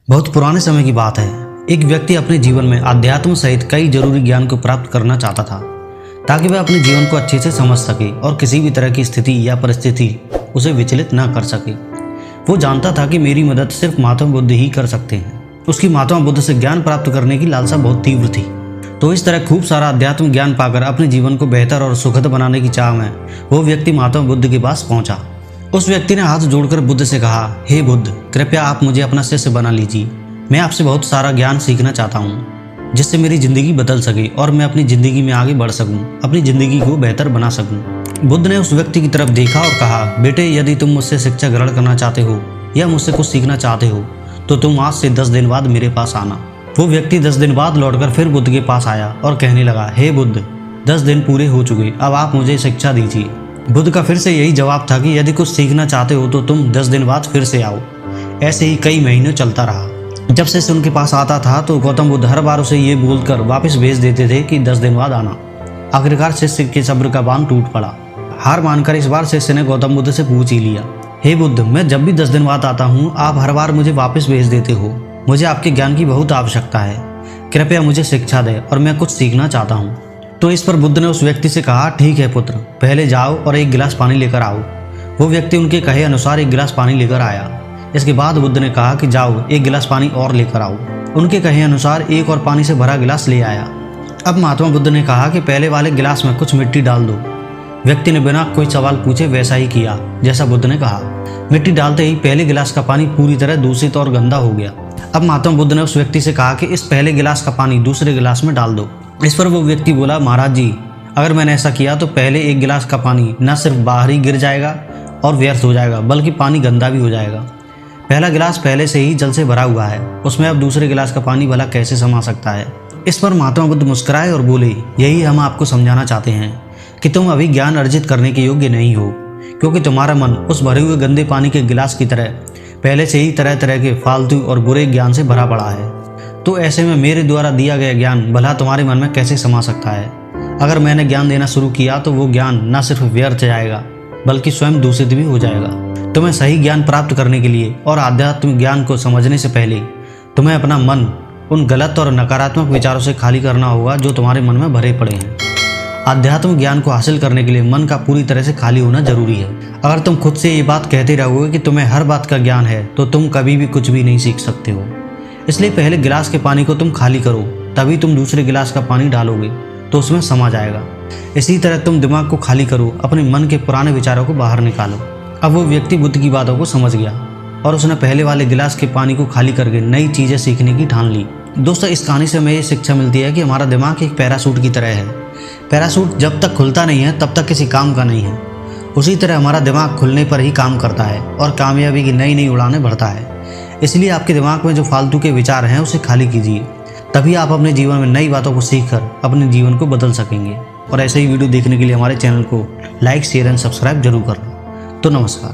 बहुत पुराने समय की बात है। एक व्यक्ति अपने जीवन में अध्यात्म सहित कई जरूरी ज्ञान को प्राप्त करना चाहता था ताकि वह अपने जीवन को अच्छे से समझ सके और किसी भी तरह की स्थिति या परिस्थिति उसे विचलित न कर सके। वो जानता था कि मेरी मदद सिर्फ महात्मा बुद्ध ही कर सकते हैं। उसकी महात्मा बुद्ध से ज्ञान प्राप्त करने की लालसा बहुत तीव्र थी। तो इस तरह खूब सारा अध्यात्म ज्ञान पाकर अपने जीवन को बेहतर और सुखद बनाने की चाह में वो व्यक्ति महात्मा बुद्ध के पास पहुंचा। उस व्यक्ति ने हाथ जोड़कर बुद्ध से कहा, हे बुद्ध, कृपया आप मुझे अपना शिष्य बना लीजिए। मैं आपसे बहुत सारा ज्ञान सीखना चाहता हूँ जिससे मेरी ज़िंदगी बदल सके और मैं अपनी ज़िंदगी में आगे बढ़ सकूँ, अपनी ज़िंदगी को बेहतर बना सकूँ। बुद्ध ने उस व्यक्ति की तरफ देखा और कहा, बेटे, यदि तुम मुझसे शिक्षा ग्रहण करना चाहते हो या मुझसे कुछ सीखना चाहते हो तो तुम आज से 10 दिन बाद मेरे पास आना। वो व्यक्ति 10 दिन बाद लौटकर फिर बुद्ध के पास आया और कहने लगा, हे बुद्ध, 10 दिन पूरे हो चुके, अब आप मुझे शिक्षा दीजिए। बुद्ध का फिर से यही जवाब था कि यदि कुछ सीखना चाहते हो तो तुम 10 दिन बाद फिर से आओ। ऐसे ही कई महीने चलता रहा। जब शिष्य उनके पास आता था तो गौतम बुद्ध हर बार उसे ये बोलकर वापस भेज देते थे कि 10 दिन बाद आना। आखिरकार शिष्य के सब्र का बांध टूट पड़ा। हार मानकर इस बार शिष्य ने गौतम बुद्ध से पूछ ही लिया, हे बुद्ध, मैं जब भी 10 दिन बाद आता हूँ आप हर बार मुझे वापस भेज देते हो। मुझे आपके ज्ञान की बहुत आवश्यकता है, कृपया मुझे शिक्षा दे और मैं कुछ सीखना चाहता हूँ। तो इस पर बुद्ध ने उस व्यक्ति से कहा, ठीक है पुत्र, पहले जाओ और एक गिलास पानी लेकर आओ। वो व्यक्ति उनके कहे अनुसार एक गिलास पानी लेकर आया। इसके बाद बुद्ध ने कहा कि जाओ एक गिलास पानी और लेकर आओ। उनके कहे अनुसार एक और पानी से भरा गिलास ले आया। अब महात्मा बुद्ध ने कहा कि पहले वाले गिलास में कुछ मिट्टी डाल दो। व्यक्ति ने बिना कोई सवाल पूछे वैसा ही किया जैसा बुद्ध ने कहा। मिट्टी डालते ही पहले गिलास का पानी पूरी तरह दूषित और गंदा हो गया। अब महात्मा बुद्ध ने उस व्यक्ति से कहा कि इस पहले गिलास का पानी दूसरे गिलास में डाल दो। इस पर वो व्यक्ति बोला, महाराज जी, अगर मैंने ऐसा किया तो पहले एक गिलास का पानी न सिर्फ बाहर ही गिर जाएगा और व्यर्थ हो जाएगा बल्कि पानी गंदा भी हो जाएगा। पहला गिलास पहले से ही जल से भरा हुआ है, उसमें अब दूसरे गिलास का पानी भला कैसे समा सकता है। इस पर महात्मा बुद्ध मुस्कुराए और बोले, यही हम आपको समझाना चाहते हैं कि तुम अभी ज्ञान अर्जित करने के योग्य नहीं हो, क्योंकि तुम्हारा मन उस भरे हुए गंदे पानी के गिलास की तरह पहले से ही तरह तरह के फालतू और बुरे ज्ञान से भरा पड़ा है। तो ऐसे में मेरे द्वारा दिया गया ज्ञान भला तुम्हारे मन में कैसे समा सकता है। अगर मैंने ज्ञान देना शुरू किया तो वो ज्ञान न सिर्फ व्यर्थ जाएगा बल्कि स्वयं दूषित भी हो जाएगा। तुम्हें सही ज्ञान प्राप्त करने के लिए और आध्यात्मिक ज्ञान को समझने से पहले तुम्हें अपना मन उन गलत और नकारात्मक विचारों से खाली करना होगा जो तुम्हारे मन में भरे पड़े हैं। आध्यात्मिक ज्ञान को हासिल करने के लिए मन का पूरी तरह से खाली होना जरूरी है। अगर तुम खुद से ये बात कहते रहोगे कि तुम्हें हर बात का ज्ञान है तो तुम कभी भी कुछ भी नहीं सीख सकते हो। इसलिए पहले गिलास के पानी को तुम खाली करो, तभी तुम दूसरे गिलास का पानी डालोगे तो उसमें समा जाएगा। इसी तरह तुम दिमाग को खाली करो, अपने मन के पुराने विचारों को बाहर निकालो। अब वो व्यक्ति बुद्ध की बातों को समझ गया और उसने पहले वाले गिलास के पानी को खाली करके नई चीज़ें सीखने की ठान ली। दोस्तों, इस कहानी से हमें ये शिक्षा मिलती है कि हमारा दिमाग एक पैराशूट की तरह है। पैराशूट जब तक खुलता नहीं है तब तक किसी काम का नहीं है। उसी तरह हमारा दिमाग खुलने पर ही काम करता है और कामयाबी की नई नई उड़ानें भरता है। इसलिए आपके दिमाग में जो फालतू के विचार हैं उसे खाली कीजिए, तभी आप अपने जीवन में नई बातों को सीखकर अपने जीवन को बदल सकेंगे। और ऐसे ही वीडियो देखने के लिए हमारे चैनल को लाइक, शेयर एंड सब्सक्राइब जरूर करना। तो नमस्कार।